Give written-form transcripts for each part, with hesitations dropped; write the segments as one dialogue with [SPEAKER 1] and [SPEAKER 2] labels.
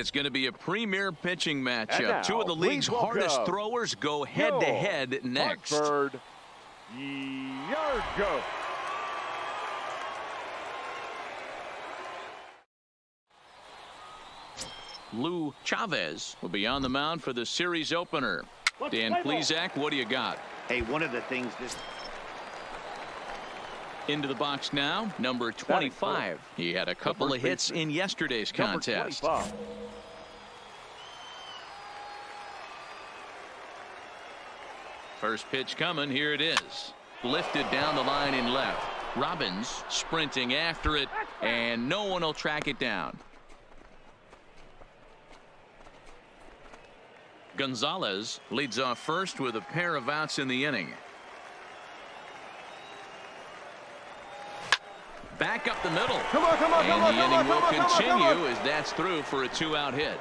[SPEAKER 1] it's going to be a premier pitching matchup. Two of the league's hardest throwers go head-to-head next.
[SPEAKER 2] Hartford, Yargo.
[SPEAKER 1] Lou Chavez will be on the mound for the series opener. Dan Plesac, what do you got?
[SPEAKER 3] Hey, one of the things this...
[SPEAKER 1] Into the box now, number 25. He had a couple of hits in yesterday's contest. First pitch coming, here it is. Lifted down the line in left. Robbins sprinting after it, and no one will track it down. Gonzalez leads off first with a pair of outs in the inning. Back up the middle. And the inning will continue as that's through for a 2-out hit.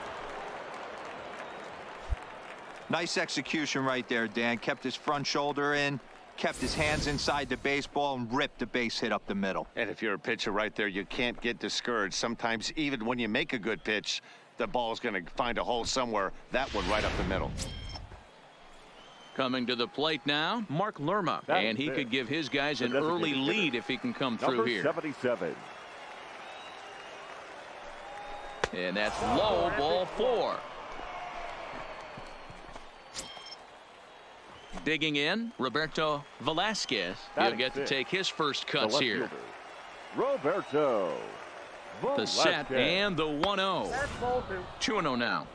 [SPEAKER 4] Nice execution right there, Dan. Kept his front shoulder in, kept his hands inside the baseball, and ripped the base hit up the middle.
[SPEAKER 3] And if you're a pitcher right there, you can't get discouraged. Sometimes even when you make a good pitch, the ball is going to find a hole somewhere. That one right up the middle.
[SPEAKER 1] Coming to the plate now, Mark Lerma, and he could give his guys an early lead if he can come through here.
[SPEAKER 2] 77.
[SPEAKER 1] And that's low, ball 4. Digging in, Roberto Velasquez. He'll get to take his first cuts here.
[SPEAKER 2] Roberto
[SPEAKER 1] The set and the 1-0. 2-0 now.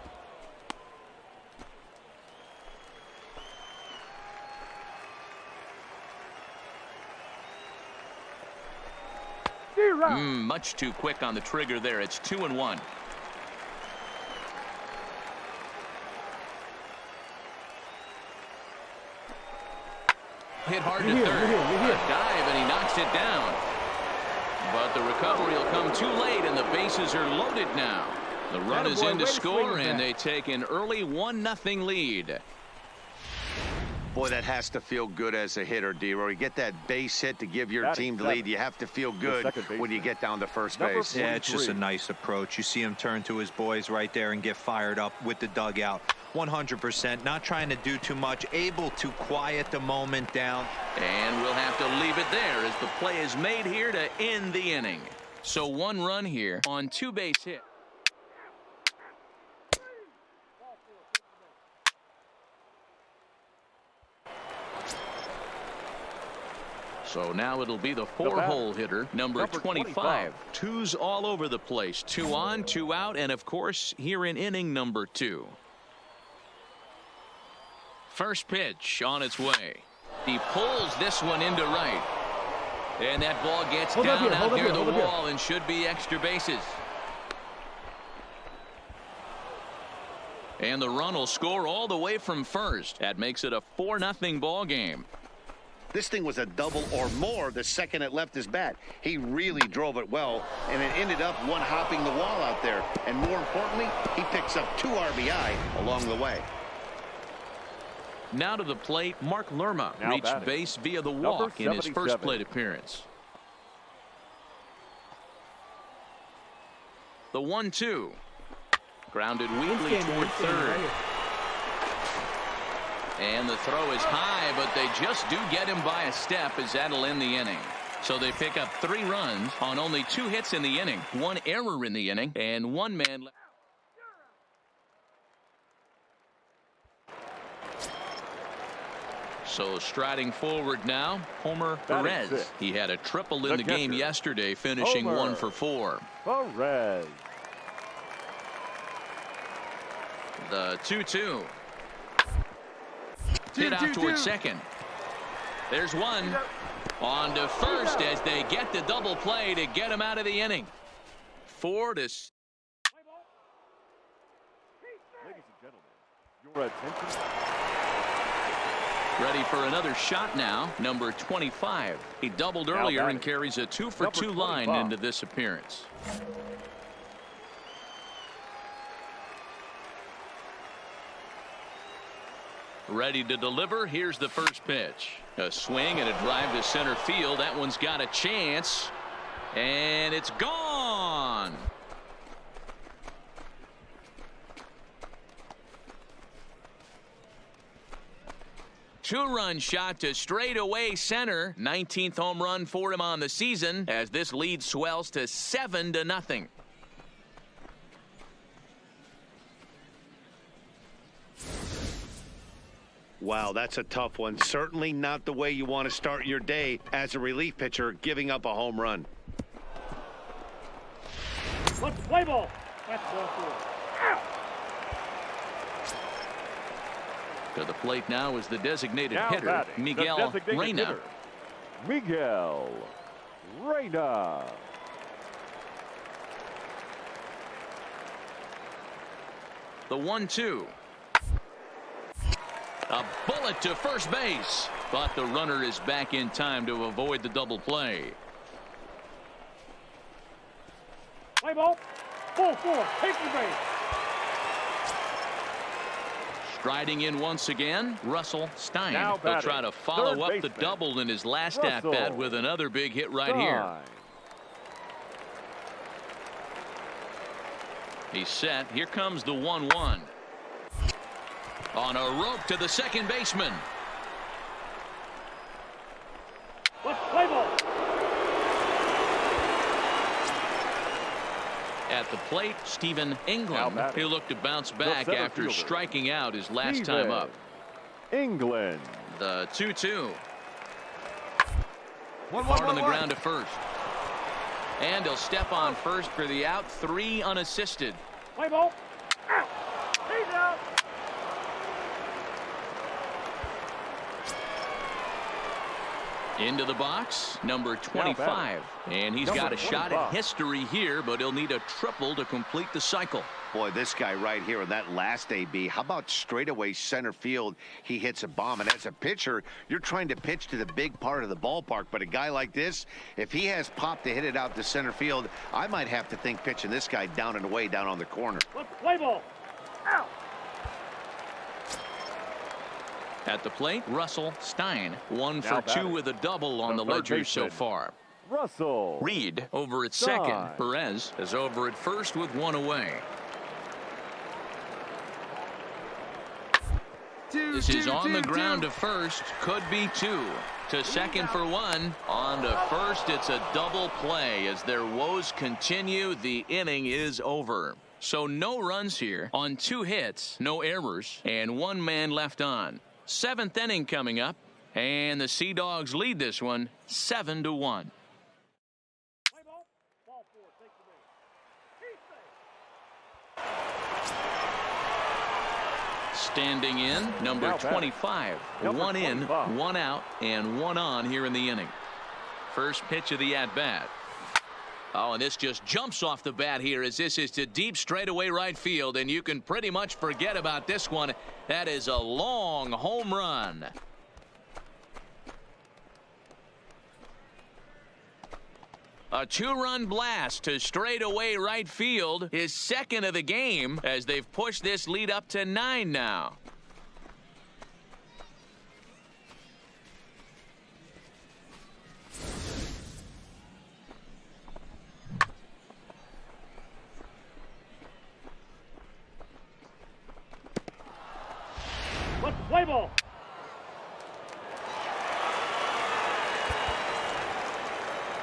[SPEAKER 1] Much too quick on the trigger there. It's 2-1. Hit hard to third. A dive, and he knocks it down. But the recovery will come too late, and the bases are loaded now. The run is in to score, and they take an early 1-0 lead.
[SPEAKER 3] Boy, that has to feel good as a hitter, D-Roy. You get that base hit to give your team the lead. You have to feel good when you get down to first base.
[SPEAKER 4] Yeah, it's just a nice approach. You see him turn to his boys right there and get fired up with the dugout. 100%, not trying to do too much, able to quiet the moment down.
[SPEAKER 1] And we'll have to leave it there as the play is made here to end the inning. So 1 run here on 2 base hit. So now it'll be the 4-hole hitter, number 25. 2's all over the place. 2 on, 2 out, and of course here in inning number 2. First pitch on its way. He pulls this one into right. And that ball gets down out near the wall and should be extra bases. And the run will score all the way from first. That makes it a 4-0 ball game.
[SPEAKER 3] This thing was a double or more the second it left his bat. He really drove it well, and it ended up one hopping the wall out there. And more importantly, he picks up 2 RBI along the way.
[SPEAKER 1] Now to the plate, Mark Lerma reached base via the walk in his first plate appearance. The 1-2. Grounded weakly toward third. And the throw is high, but they just do get him by a step as that'll end the inning. So they pick up 3 runs on only 2 hits in the inning, 1 error in the inning, and 1 man left. So striding forward now, Homer Perez. He had a triple in the game yesterday, finishing 1 for 4.
[SPEAKER 2] Perez.
[SPEAKER 1] The 2-2. Hit out toward second. There's one. On to first as they get the double play to get him out of the inning. 4 to...
[SPEAKER 2] Ladies and gentlemen, your attention.
[SPEAKER 1] Ready for another shot now, number 25. He doubled earlier and carries a 2-for-2 line into this appearance. Ready to deliver. Here's the first pitch. A swing and a drive to center field. That one's got a chance. And it's gone. two-run shot to straightaway center. 19th home run for him on the season as this lead swells to 7-0.
[SPEAKER 3] Wow, that's a tough one. Certainly not the way you want to start your day as a relief pitcher, giving up a home run.
[SPEAKER 2] Let's play ball. That's ball 4.
[SPEAKER 1] To the plate now is the designated
[SPEAKER 2] Now
[SPEAKER 1] hitter,
[SPEAKER 2] batting,
[SPEAKER 1] Miguel
[SPEAKER 2] the designated
[SPEAKER 1] Reyna.
[SPEAKER 2] hitter, Miguel Reyna.
[SPEAKER 1] The 1-2. A bullet to first base, but the runner is back in time to avoid the double play.
[SPEAKER 2] Play ball. Ball 4. Take the base.
[SPEAKER 1] Striding in once again, Russell Stein.
[SPEAKER 2] Now
[SPEAKER 1] He'll
[SPEAKER 2] batting,
[SPEAKER 1] try to follow
[SPEAKER 2] third
[SPEAKER 1] up the
[SPEAKER 2] baseman,
[SPEAKER 1] double in his last
[SPEAKER 2] Russell
[SPEAKER 1] at-bat with another big hit right here. He's set. Here comes the 1-1. On a rope to the second baseman.
[SPEAKER 2] Let's play ball.
[SPEAKER 1] At the plate, Stephen England. He'll look to bounce back after
[SPEAKER 2] fielder,
[SPEAKER 1] striking out his last time up.
[SPEAKER 2] England.
[SPEAKER 1] The 2-2. Hard on the ground to first. And he'll step on first for the out. 3 unassisted.
[SPEAKER 2] Play ball. Out. He's out.
[SPEAKER 1] Into the box, number 25. And he's got a shot at history here, but he'll need a triple to complete the cycle.
[SPEAKER 3] Boy, this guy right here in that last AB, how about straightaway center field? He hits a bomb, and as a pitcher, you're trying to pitch to the big part of the ballpark, but a guy like this, if he has pop to hit it out to center field, I might have to think pitching this guy down and away down on the corner.
[SPEAKER 2] Let's play ball. Out.
[SPEAKER 1] At the plate, Russell Stein. 1 for 2
[SPEAKER 2] batting,
[SPEAKER 1] with a double on the
[SPEAKER 2] third
[SPEAKER 1] ledger so
[SPEAKER 2] baseman,
[SPEAKER 1] far.
[SPEAKER 2] Russell
[SPEAKER 1] Reed over at
[SPEAKER 2] Stein.
[SPEAKER 1] second. Perez is over at first with 1 away. This is on the ground to first. Could be 2. To second for 1. On to first. It's a double play. As their woes continue, the inning is over. So no runs here on 2 hits, no errors, and 1 man left on. 7th inning coming up, and the SeaDogs lead this one 7-1.
[SPEAKER 2] Play ball. Ball 4. Take the base.
[SPEAKER 1] Standing in, number 25. 1 in, 1 out, and 1 on here in the inning. First pitch of the at-bat. Oh, and this just jumps off the bat here as this is to deep straightaway right field, and you can pretty much forget about this one. That is a long home run. A 2-run blast to straightaway right field, his second of the game, as they've pushed this lead up to 9 now.
[SPEAKER 2] Let's play ball.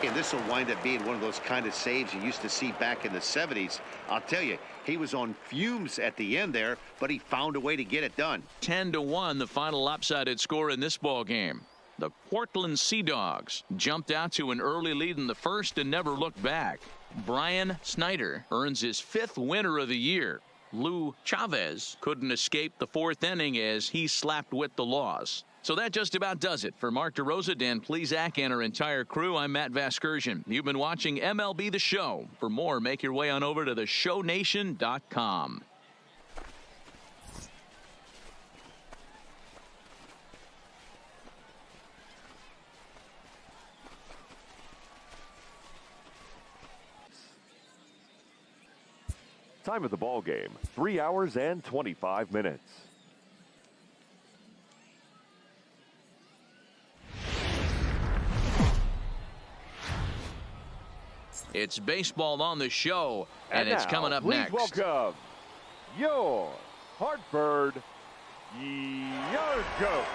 [SPEAKER 3] And this will wind up being one of those kind of saves you used to see back in the 70s. I'll tell you, he was on fumes at the end there, but he found a way to get it done.
[SPEAKER 1] 10-1, the final lopsided score in this ball game. The Portland SeaDogs jumped out to an early lead in the first and never looked back. Brian Snyder earns his 5th winner of the year. Lou Chavez couldn't escape the 4th inning as he slapped with the loss. So that just about does it. For Mark DeRosa, Dan Plesac, and our entire crew, I'm Matt Vasgersian. You've been watching MLB The Show. For more, make your way on over to TheSHOW19.com.
[SPEAKER 2] Time of the ball game, 3 hours and 25 minutes.
[SPEAKER 1] It's baseball on the show, and it's
[SPEAKER 2] now,
[SPEAKER 1] coming up
[SPEAKER 2] please
[SPEAKER 1] next.
[SPEAKER 2] Welcome your Hartford Yard Goat.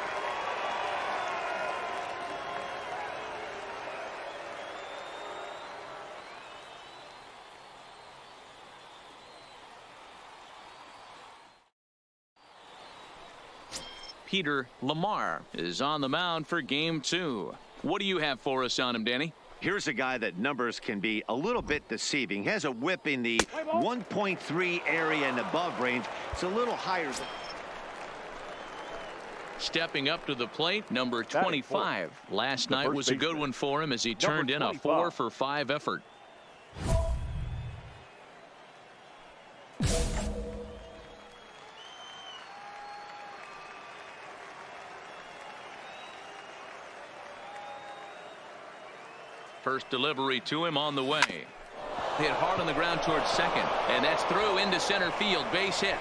[SPEAKER 1] Peter Lamar is on the mound for game 2. What do you have for us on him, Danny?
[SPEAKER 3] Here's a guy that numbers can be a little bit deceiving. He has a whip in the 1.3 area and above range. It's a little higher.
[SPEAKER 1] Stepping up to the plate, number 25. Last night was a good one for him as he turned in a 4-for-5 effort. First delivery to him on the way. Hit hard on the ground towards second, and that's through into center field. Base hit.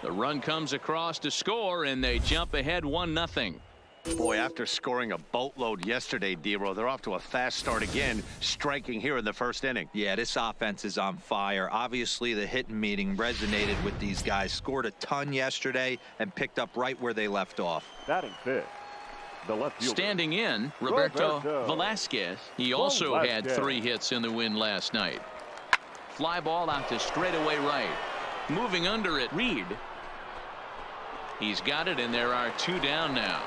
[SPEAKER 1] The run comes across to score, and they jump ahead 1-0.
[SPEAKER 3] Boy, after scoring a boatload yesterday, D-Row, they're off to a fast start again, striking here in the first inning.
[SPEAKER 4] Yeah, this offense is on fire. Obviously, the hitting meeting resonated with these guys. Scored a ton yesterday and picked up right where they left off.
[SPEAKER 2] Batting fifth, the left fielder.
[SPEAKER 1] Standing in, Roberto Velasquez. He also had 3 hits in the win last night. Fly ball out to straightaway right. Moving under it, Reed. He's got it, and there are 2 down now.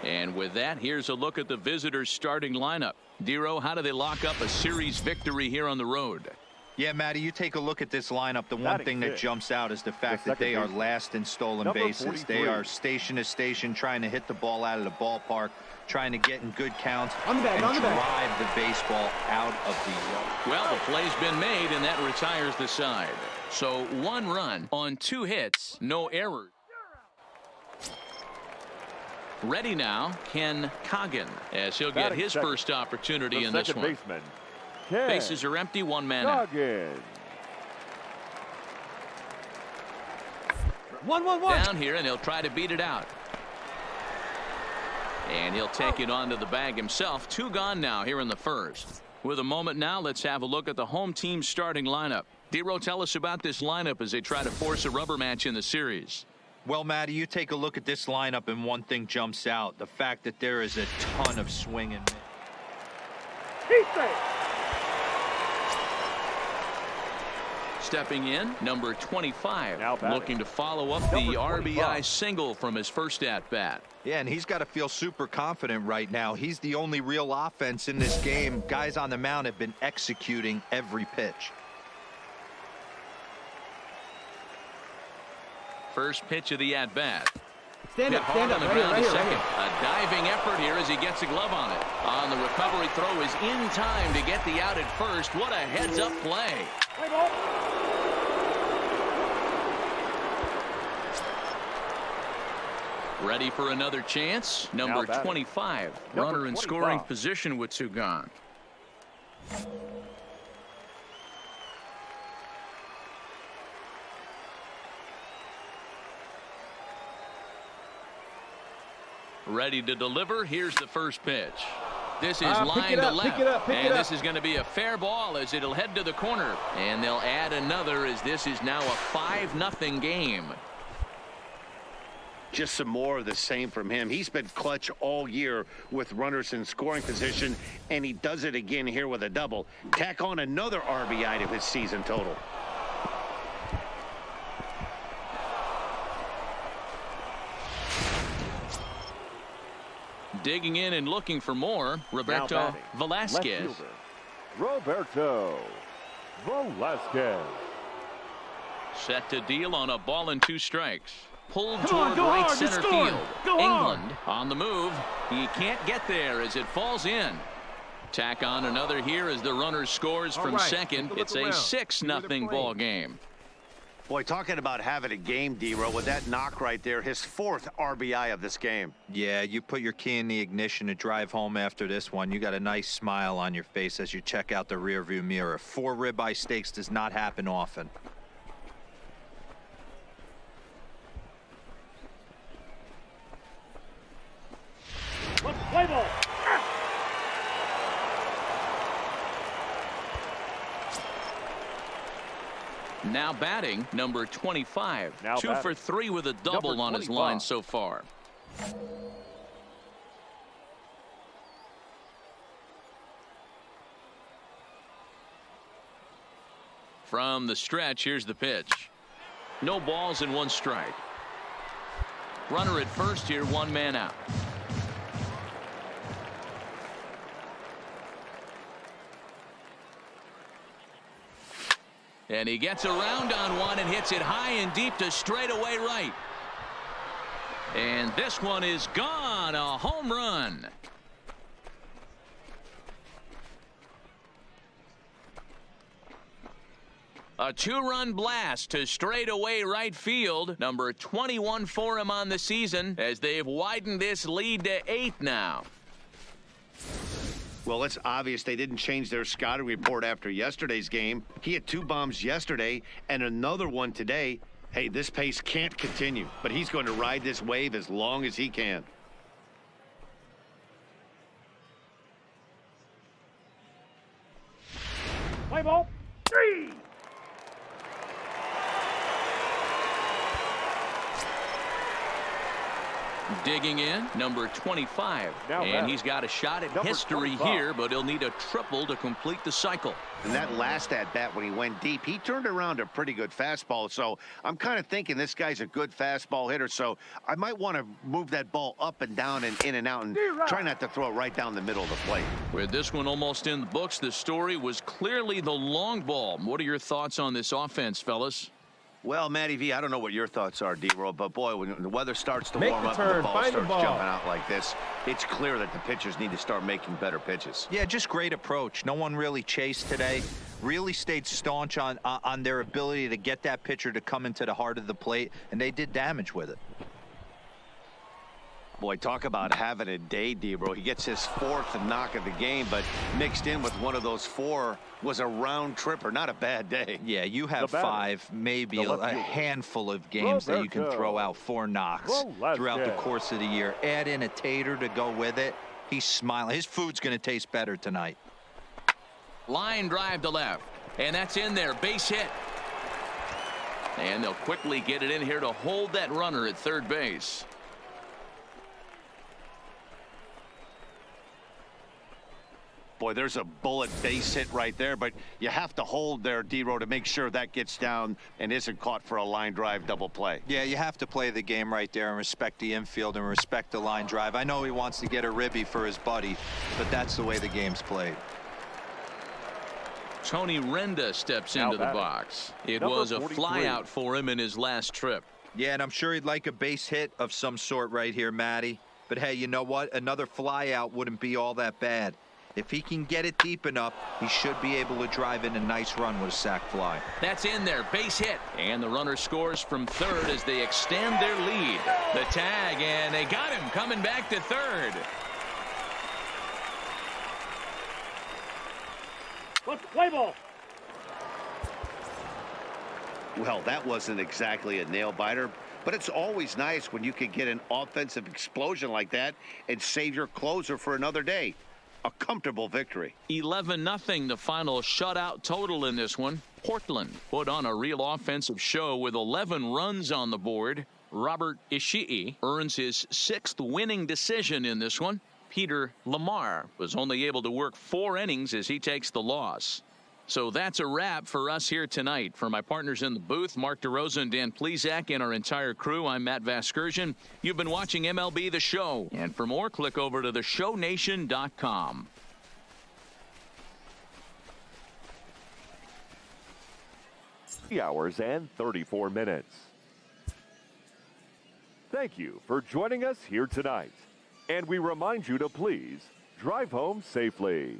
[SPEAKER 1] And with that, here's a look at the visitors' starting lineup. Dero, how do they lock up a series victory here on the road?
[SPEAKER 4] Yeah, Matty, you take a look at this lineup. The one thing that jumps out is the fact that they are last in stolen bases. They are station to station trying to hit the ball out of the ballpark, trying to get in good counts and drive the baseball out of the yard.
[SPEAKER 1] Well, the play's been made, and that retires the side. So 1 run on 2 hits, no errors. Ready now, Ken Coggin, as he'll get his first opportunity in this one. Bases are empty, 1 man out.
[SPEAKER 2] 1-1-1.
[SPEAKER 1] Down here, and he'll try to beat it out. And he'll take it onto the bag himself. 2 gone now here in the first. With a moment now, let's have a look at the home team's starting lineup. Dero, tell us about this lineup as they try to force a rubber match in the series.
[SPEAKER 4] Well, Matty, you take a look at this lineup, and one thing jumps out: the fact that there is a ton of swing and miss.
[SPEAKER 1] Stepping in, number 25, looking to follow up the RBI single from his first at-bat.
[SPEAKER 4] Yeah, and he's got to feel super confident right now. He's the only real offense in this game. Guys on the mound have been executing every pitch.
[SPEAKER 1] First pitch of the at-bat.
[SPEAKER 2] Stand up,
[SPEAKER 1] On the
[SPEAKER 2] right
[SPEAKER 1] ground
[SPEAKER 2] here,
[SPEAKER 1] to second.
[SPEAKER 2] right
[SPEAKER 1] A diving effort here as he gets a glove on it. On the recovery throw is in time to get the out at first. What a heads-up play. Ready for another chance. Number 25. Runner in scoring position with 2 gone. Ready to deliver. Here's the first pitch. This is line to left. And this is going to be a fair ball as it'll head to the corner. And they'll add another as this is now a 5-0 game.
[SPEAKER 3] Just some more of the same from him. He's been clutch all year with runners in scoring position, and he does it again here with a double. Tack on another RBI to his season total.
[SPEAKER 1] Digging in and looking for more, Roberto Velasquez.
[SPEAKER 2] Roberto Velasquez.
[SPEAKER 1] Set to deal on a ball and 2 strikes. Pulled toward right center field. England on the move. He can't get there as it falls in. Tack on another here as the runner scores from second. It's a 6-0 ball game.
[SPEAKER 3] Boy, talking about having a game, D-Row, with that knock right there, his 4th RBI of this game.
[SPEAKER 4] Yeah, you put your key in the ignition to drive home after this one. You got a nice smile on your face as you check out the rearview mirror. 4 ribeye steaks does not happen often.
[SPEAKER 2] Play ball.
[SPEAKER 1] Now batting, number 25.
[SPEAKER 2] Now
[SPEAKER 1] 2 for 3 with a double on his line so far. From the stretch, here's the pitch. No balls and 1 strike. Runner at first here, 1 man out. And he gets around on 1 and hits it high and deep to straightaway right. And this one is gone, a home run. A 2-run blast to straightaway right field. Number 21 for him on the season as they've widened this lead to 8 now.
[SPEAKER 3] Well, it's obvious they didn't change their scouting report after yesterday's game. He had 2 bombs yesterday and another one today. Hey, this pace can't continue, but he's going to ride this wave as long as he can.
[SPEAKER 2] Play ball. 3.
[SPEAKER 1] Digging in, number 25. And he's got a shot at history here, but he'll need a triple to complete the cycle.
[SPEAKER 3] And that last at-bat when he went deep, he turned around a pretty good fastball. So I'm kind of thinking this guy's a good fastball hitter. So I might want to move that ball up and down and in and out and try not to throw it right down the middle of the plate.
[SPEAKER 1] With this one almost in the books, the story was clearly the long ball. What are your thoughts on this offense, fellas?
[SPEAKER 3] Well, Matty V, I don't know what your thoughts are, D-Roll, but boy, when the weather starts to warm up and the ball starts jumping out like this, it's clear that the pitchers need to start making better pitches.
[SPEAKER 4] Yeah, just great approach. No one really chased today. Really stayed staunch on their ability to get that pitcher to come into the heart of the plate, and they did damage with it.
[SPEAKER 3] Boy, talk about having a day, D-Bro. He gets his 4th knock of the game, but mixed in with one of those 4 was a round tripper. Not a bad day.
[SPEAKER 4] Yeah, you have 5, maybe a handful of games that you can throw out 4 knocks throughout the course of the year. Add in a tater to go with it. He's smiling. His food's going to taste better tonight.
[SPEAKER 1] Line drive to left, and that's in there. Base hit. And they'll quickly get it in here to hold that runner at third base.
[SPEAKER 3] Boy, there's a bullet base hit right there, but you have to hold there, D-Row, to make sure that gets down and isn't caught for a line drive double play.
[SPEAKER 4] Yeah, you have to play the game right there and respect the infield and respect the line drive. I know he wants to get a ribby for his buddy, but that's the way the game's played.
[SPEAKER 1] Tony Renda steps into the box. It was a flyout for him in his last trip.
[SPEAKER 4] Yeah, and I'm sure he'd like a base hit of some sort right here, Matty. But hey, you know what? Another flyout wouldn't be all that bad. If he can get it deep enough, he should be able to drive in a nice run with a sac fly.
[SPEAKER 1] That's in there, base hit. And the runner scores from third as they extend their lead. The tag, and they got him coming back to third.
[SPEAKER 2] Let's play ball.
[SPEAKER 3] Well, that wasn't exactly a nail-biter, but it's always nice when you can get an offensive explosion like that and save your closer for another day. A comfortable victory.
[SPEAKER 1] 11-0 the final shutout total in this one. Portland put on a real offensive show with 11 runs on the board. Robert Ishii earns his 6th winning decision in this one. Peter Lamar was only able to work 4 innings as he takes the loss. So that's a wrap for us here tonight. For my partners in the booth, Mark DeRosa and Dan Plesac, and our entire crew, I'm Matt Vasgersian. You've been watching MLB The Show. And for more, click over to TheSHOW19.com.
[SPEAKER 5] 3 hours and 34 minutes. Thank you for joining us here tonight. And we remind you to please drive home safely.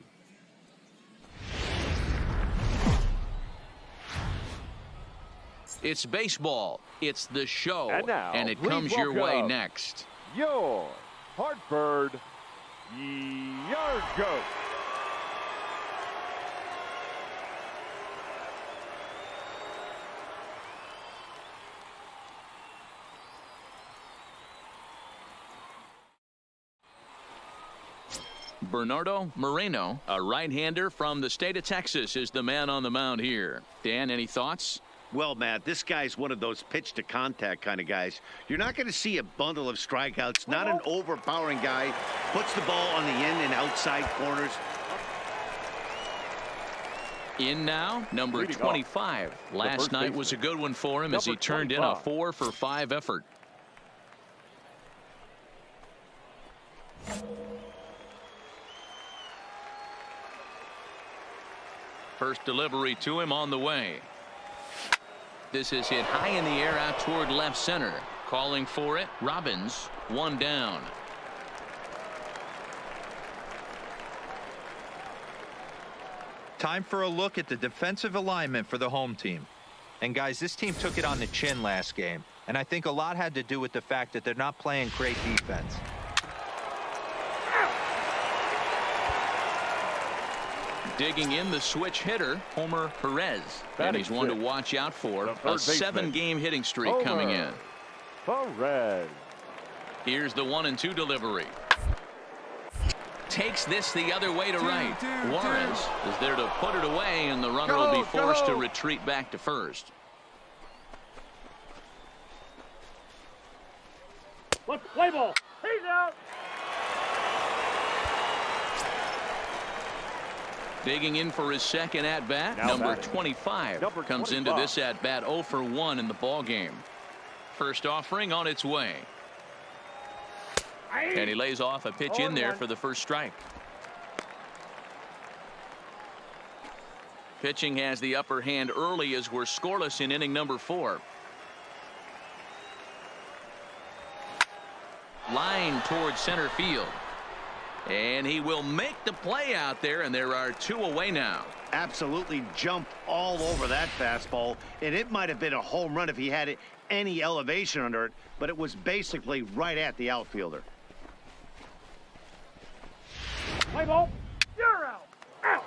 [SPEAKER 1] It's baseball. It's the show.
[SPEAKER 5] And now,
[SPEAKER 1] and it comes your way next.
[SPEAKER 5] Your Hartford Yard Goat.
[SPEAKER 1] Bernardo Moreno, a right-hander from the state of Texas, is the man on the mound here. Dan, any thoughts?
[SPEAKER 3] Well, Matt, this guy's one of those pitch-to-contact kind of guys. You're not going to see a bundle of strikeouts, not an overpowering guy. Puts the ball on the in and outside corners.
[SPEAKER 1] In now, number 25. Last night was a good one for him as he turned in a 4-for-5 effort. First delivery to him on the way. This is hit high in the air out toward left center. Calling for it, Robbins, one down.
[SPEAKER 4] Time for a look at the defensive alignment for the home team. And guys, this team took it on the chin last game. And I think a lot had to do with the fact that they're not playing great defense.
[SPEAKER 1] Digging in the switch hitter, Homer Perez. And he's one to watch out for. A 7-game hitting streak coming in.
[SPEAKER 5] Perez.
[SPEAKER 1] Here's the 1-2 delivery. Takes this the other way to right. Juarez is there to put it away, and the runner will be forced to retreat back to first.
[SPEAKER 2] Let's play ball. He's out.
[SPEAKER 1] Digging in for his second at-bat, number 25 comes into this at-bat 0 for 1 in the ball game. First offering on its way. And he lays off a pitch in there for the first strike. Pitching has the upper hand early as we're scoreless in inning number 4. Line towards center field. And he will make the play out there, and there are 2 away now.
[SPEAKER 3] Absolutely jumped all over that fastball, and it might have been a home run if he had any elevation under it, but it was basically right at the outfielder.
[SPEAKER 2] Play ball. You're out. Out.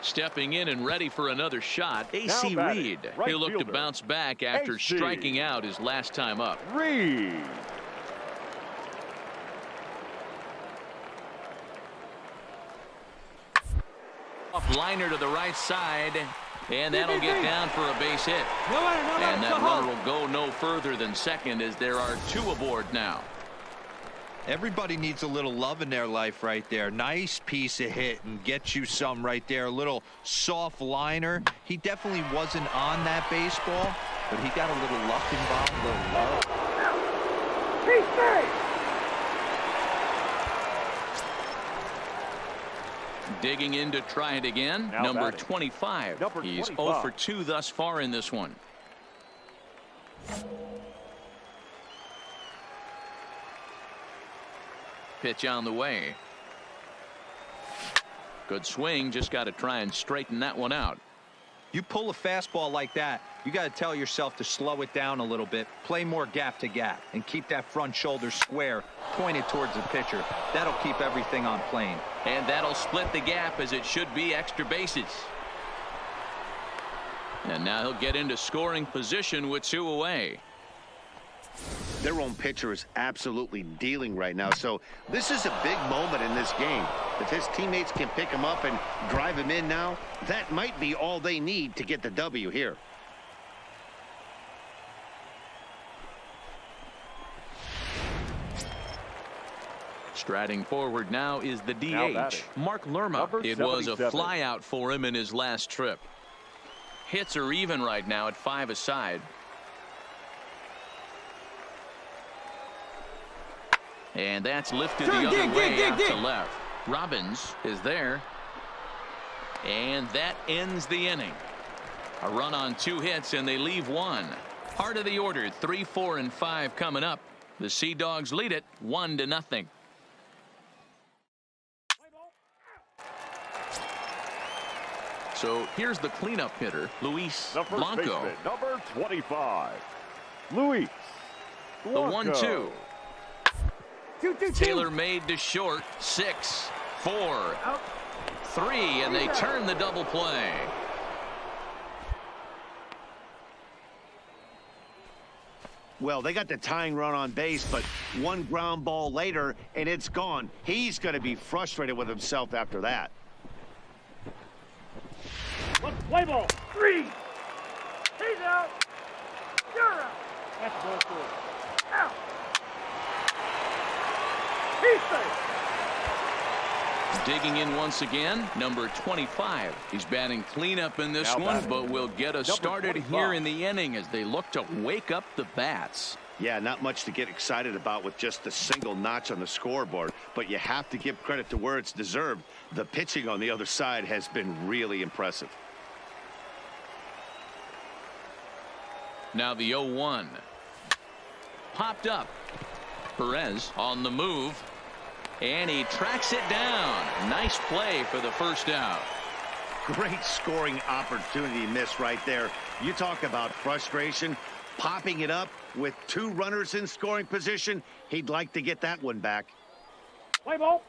[SPEAKER 1] Stepping in and ready for another shot, AC Reed. He'll look to bounce back after striking out his last time up.
[SPEAKER 5] Reed.
[SPEAKER 1] Off liner to the right side, and that'll get down for a base hit. And that runner will go no further than second as there are 2 aboard now.
[SPEAKER 4] Everybody needs a little love in their life right there. Nice piece of hit and get you some right there. A little soft liner. He definitely wasn't on that baseball, but he got a little luck involved, a little love.
[SPEAKER 1] Digging in to try it again. Number 25. He's 0 for 2 thus far in this one. Pitch on the way. Good swing. Just got to try and straighten that one out.
[SPEAKER 4] You pull a fastball like that, you got to tell yourself to slow it down a little bit, play more gap to gap, and keep that front shoulder square pointed towards the pitcher. That'll keep everything on plane.
[SPEAKER 1] And that'll split the gap as it should be extra bases. And now he'll get into scoring position with 2 away.
[SPEAKER 3] Their own pitcher is absolutely dealing right now, so this is a big moment in this game. If his teammates can pick him up and drive him in now, that might be all they need to get the W here.
[SPEAKER 1] Striding forward now is the DH, Mark Lerma. It was a flyout for him in his last trip. Hits are even right now at 5 aside. And that's lifted the other way out to left. Robbins is there. And that ends the inning. A run on 2 hits, and they leave 1. Heart of the order, 3, 4, and 5 coming up. The SeaDogs lead it 1-0. So here's the cleanup hitter, Luis Blanco.
[SPEAKER 5] Baseman, number 25, Luis Blanco.
[SPEAKER 1] The 1-2. Taylor made to short. 6, 4, 3, and they turn the double play.
[SPEAKER 3] Well, they got the tying run on base, but 1 ground ball later, and it's gone. He's going to be frustrated with himself after that.
[SPEAKER 2] Let's play ball. 3. He's out. You're out. That's ball 4. Out. He's safe.
[SPEAKER 1] Digging in once again, number 25. He's batting cleanup in this one, but will get us started here in the inning as they look to wake up the bats.
[SPEAKER 3] Yeah, not much to get excited about with just a single notch on the scoreboard, but you have to give credit to where it's deserved. The pitching on the other side has been really impressive.
[SPEAKER 1] Now the 0-1. Popped up. Perez on the move. And he tracks it down. Nice play for the first out.
[SPEAKER 3] Great scoring opportunity missed right there. You talk about frustration. Popping it up with 2 runners in scoring position. He'd like to get that one back.
[SPEAKER 2] Play ball.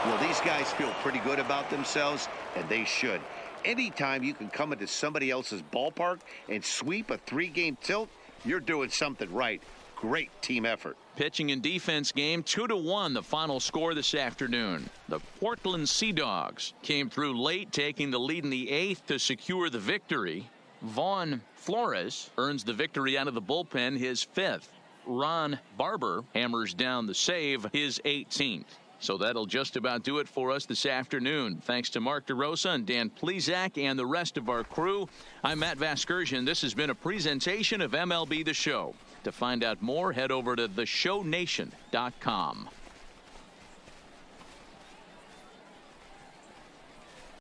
[SPEAKER 3] Well, these guys feel pretty good about themselves, and they should. Anytime you can come into somebody else's ballpark and sweep a 3-game tilt, you're doing something right. Great team effort.
[SPEAKER 1] Pitching and defense game, 2-1 the final score this afternoon. The Portland SeaDogs came through late, taking the lead in the 8th to secure the victory. Vaughn Flores earns the victory out of the bullpen, his 5th. Ron Barber hammers down the save, his 18th. So that'll just about do it for us this afternoon. Thanks to Mark DeRosa and Dan Plesac and the rest of our crew. I'm Matt Vasgersian. This has been a presentation of MLB The Show. To find out more, head over to TheSHOW19.com.